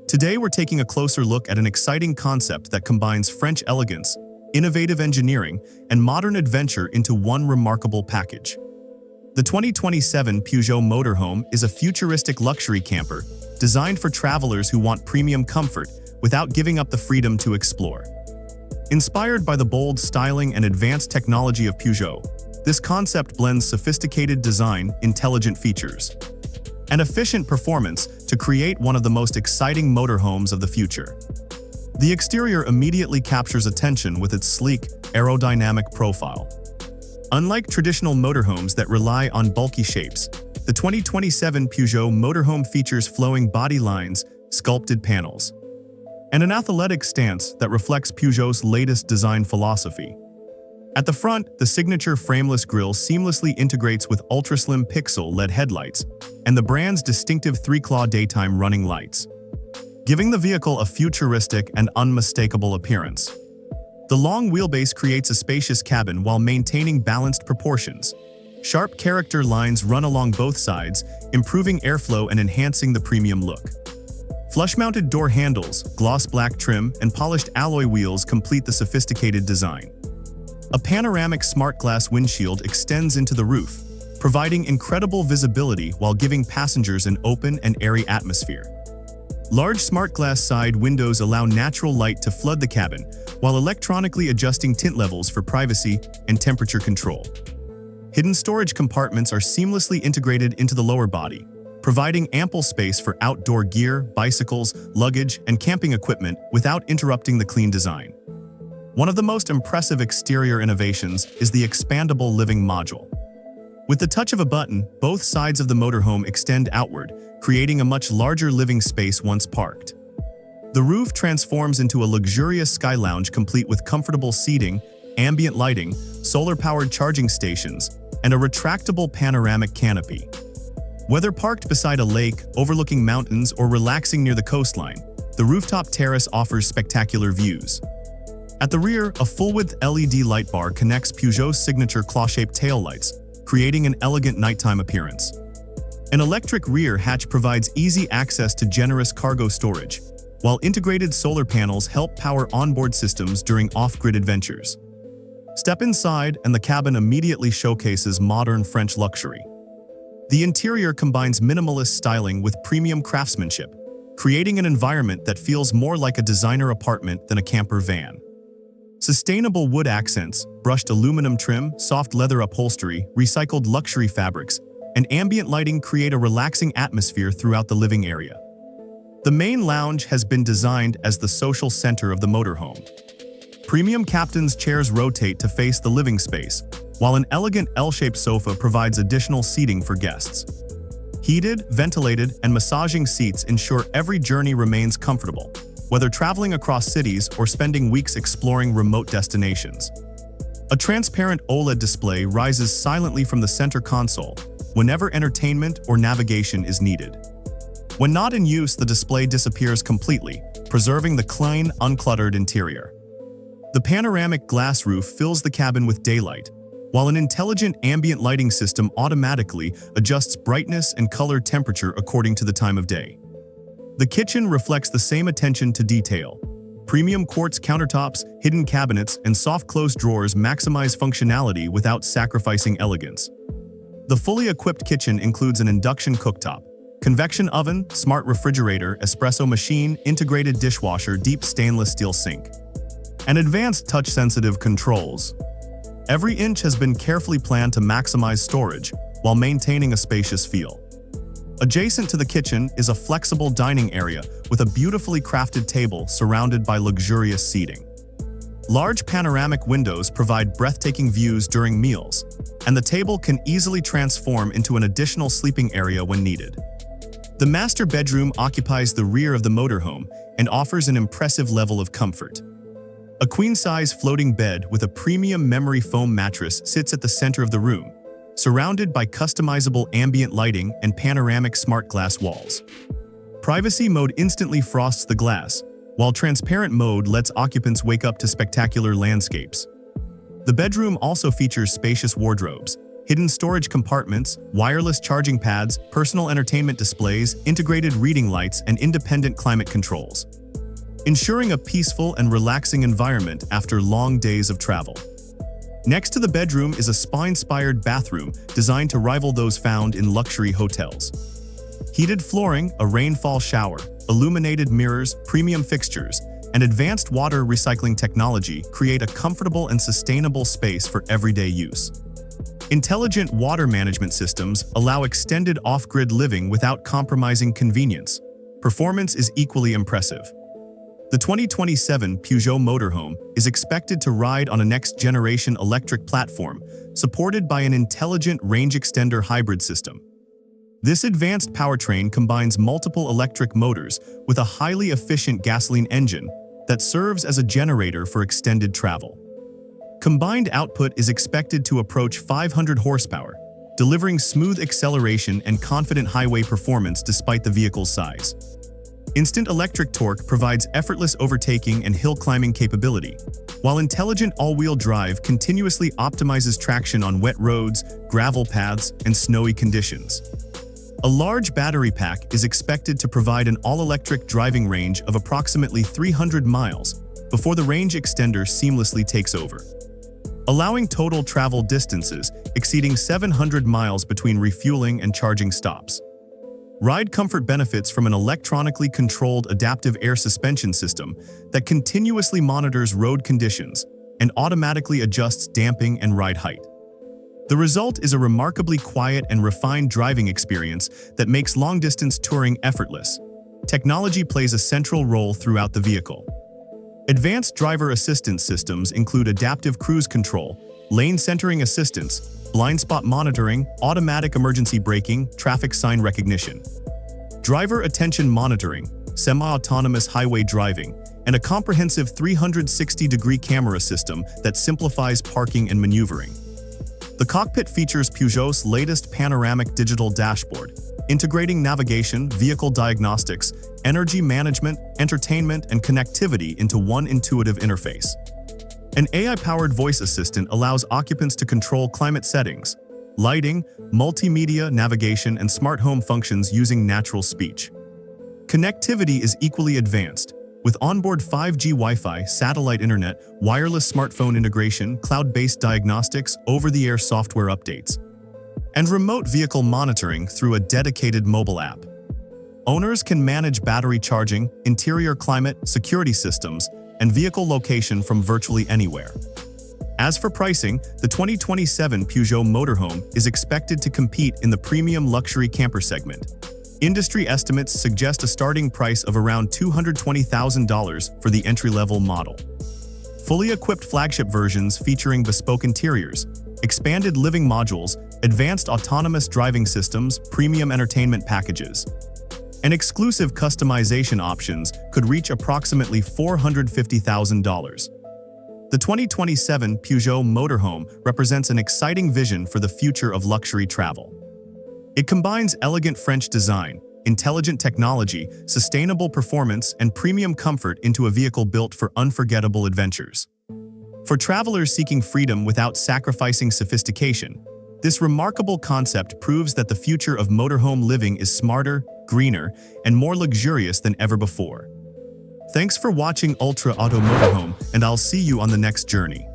Today we're taking a closer look at an exciting concept that combines French elegance, innovative engineering, and modern adventure into one remarkable package. The 2027 Peugeot Motorhome is a futuristic luxury camper designed for travelers who want premium comfort without giving up the freedom to explore. Inspired by the bold styling and advanced technology of Peugeot, this concept blends sophisticated design, intelligent features, and efficient performance to create one of the most exciting motorhomes of the future. The exterior immediately captures attention with its sleek, aerodynamic profile. Unlike traditional motorhomes that rely on bulky shapes, the 2027 Peugeot Motorhome features flowing body lines, sculpted panels, and an athletic stance that reflects Peugeot's latest design philosophy. At the front, the signature frameless grille seamlessly integrates with ultra-slim pixel LED headlights and the brand's distinctive 3-claw daytime running lights, giving the vehicle a futuristic and unmistakable appearance. The long wheelbase creates a spacious cabin while maintaining balanced proportions. Sharp character lines run along both sides, improving airflow and enhancing the premium look. Flush-mounted door handles, gloss black trim, and polished alloy wheels complete the sophisticated design. A panoramic smart glass windshield extends into the roof, providing incredible visibility while giving passengers an open and airy atmosphere. Large smart glass side windows allow natural light to flood the cabin, while electronically adjusting tint levels for privacy and temperature control. Hidden storage compartments are seamlessly integrated into the lower body, providing ample space for outdoor gear, bicycles, luggage, and camping equipment without interrupting the clean design. One of the most impressive exterior innovations is the expandable living module. With the touch of a button, both sides of the motorhome extend outward, creating a much larger living space once parked. The roof transforms into a luxurious sky lounge complete with comfortable seating, ambient lighting, solar-powered charging stations, and a retractable panoramic canopy. Whether parked beside a lake, overlooking mountains, or relaxing near the coastline, the rooftop terrace offers spectacular views. At the rear, a full-width LED light bar connects Peugeot's signature claw-shaped taillights, creating an elegant nighttime appearance. An electric rear hatch provides easy access to generous cargo storage, while integrated solar panels help power onboard systems during off-grid adventures. Step inside, and the cabin immediately showcases modern French luxury. The interior combines minimalist styling with premium craftsmanship, creating an environment that feels more like a designer apartment than a camper van. Sustainable wood accents, brushed aluminum trim, soft leather upholstery, recycled luxury fabrics, and ambient lighting create a relaxing atmosphere throughout the living area. The main lounge has been designed as the social center of the motorhome. Premium captain's chairs rotate to face the living space, while an elegant L-shaped sofa provides additional seating for guests. Heated, ventilated, and massaging seats ensure every journey remains comfortable, whether traveling across cities or spending weeks exploring remote destinations. A transparent OLED display rises silently from the center console whenever entertainment or navigation is needed. When not in use, the display disappears completely, preserving the clean, uncluttered interior. The panoramic glass roof fills the cabin with daylight, while an intelligent ambient lighting system automatically adjusts brightness and color temperature according to the time of day. The kitchen reflects the same attention to detail. Premium quartz countertops, hidden cabinets, and soft-closed drawers maximize functionality without sacrificing elegance. The fully equipped kitchen includes an induction cooktop, convection oven, smart refrigerator, espresso machine, integrated dishwasher, deep stainless steel sink, and advanced touch-sensitive controls. Every inch has been carefully planned to maximize storage while maintaining a spacious feel. Adjacent to the kitchen is a flexible dining area with a beautifully crafted table surrounded by luxurious seating. Large panoramic windows provide breathtaking views during meals, and the table can easily transform into an additional sleeping area when needed. The master bedroom occupies the rear of the motorhome and offers an impressive level of comfort. A queen-size floating bed with a premium memory foam mattress sits at the center of the room, surrounded by customizable ambient lighting and panoramic smart glass walls. Privacy mode instantly frosts the glass, while transparent mode lets occupants wake up to spectacular landscapes. The bedroom also features spacious wardrobes, hidden storage compartments, wireless charging pads, personal entertainment displays, integrated reading lights, and independent climate controls, ensuring a peaceful and relaxing environment after long days of travel. Next to the bedroom is a spa-inspired bathroom designed to rival those found in luxury hotels. Heated flooring, a rainfall shower, illuminated mirrors, premium fixtures, and advanced water recycling technology create a comfortable and sustainable space for everyday use. Intelligent water management systems allow extended off-grid living without compromising convenience. Performance is equally impressive. The 2027 Peugeot Motorhome is expected to ride on a next-generation electric platform supported by an intelligent range extender hybrid system. This advanced powertrain combines multiple electric motors with a highly efficient gasoline engine that serves as a generator for extended travel. Combined output is expected to approach 500 horsepower, delivering smooth acceleration and confident highway performance despite the vehicle's size. Instant electric torque provides effortless overtaking and hill climbing capability, while intelligent all-wheel drive continuously optimizes traction on wet roads, gravel paths, and snowy conditions. A large battery pack is expected to provide an all-electric driving range of approximately 300 miles before the range extender seamlessly takes over, allowing total travel distances exceeding 700 miles between refueling and charging stops. Ride comfort benefits from an electronically controlled adaptive air suspension system that continuously monitors road conditions and automatically adjusts damping and ride height. The result is a remarkably quiet and refined driving experience that makes long-distance touring effortless. Technology plays a central role throughout the vehicle. Advanced driver assistance systems include adaptive cruise control, lane centering assistance, blind spot monitoring, automatic emergency braking, traffic sign recognition, driver attention monitoring, semi-autonomous highway driving, and a comprehensive 360-degree camera system that simplifies parking and maneuvering. The cockpit features Peugeot's latest panoramic digital dashboard, integrating navigation, vehicle diagnostics, energy management, entertainment, and connectivity into one intuitive interface. An AI-powered voice assistant allows occupants to control climate settings, lighting, multimedia, navigation, and smart home functions using natural speech. Connectivity is equally advanced, with onboard 5G Wi-Fi, satellite internet, wireless smartphone integration, cloud-based diagnostics, over-the-air software updates, and remote vehicle monitoring through a dedicated mobile app. Owners can manage battery charging, interior climate, security systems, and vehicle location from virtually anywhere. As for pricing, the 2027 Peugeot Motorhome is expected to compete in the premium luxury camper segment. Industry estimates suggest a starting price of around $220,000 for the entry-level model. Fully equipped flagship versions featuring bespoke interiors, expanded living modules, advanced autonomous driving systems, premium entertainment packages, and exclusive customization options could reach approximately $450,000. The 2027 Peugeot Motorhome represents an exciting vision for the future of luxury travel. It combines elegant French design, intelligent technology, sustainable performance, and premium comfort into a vehicle built for unforgettable adventures. For travelers seeking freedom without sacrificing sophistication, this remarkable concept proves that the future of motorhome living is smarter, greener, and more luxurious than ever before. Thanks for watching Ultra Auto Motorhome, and I'll see you on the next journey.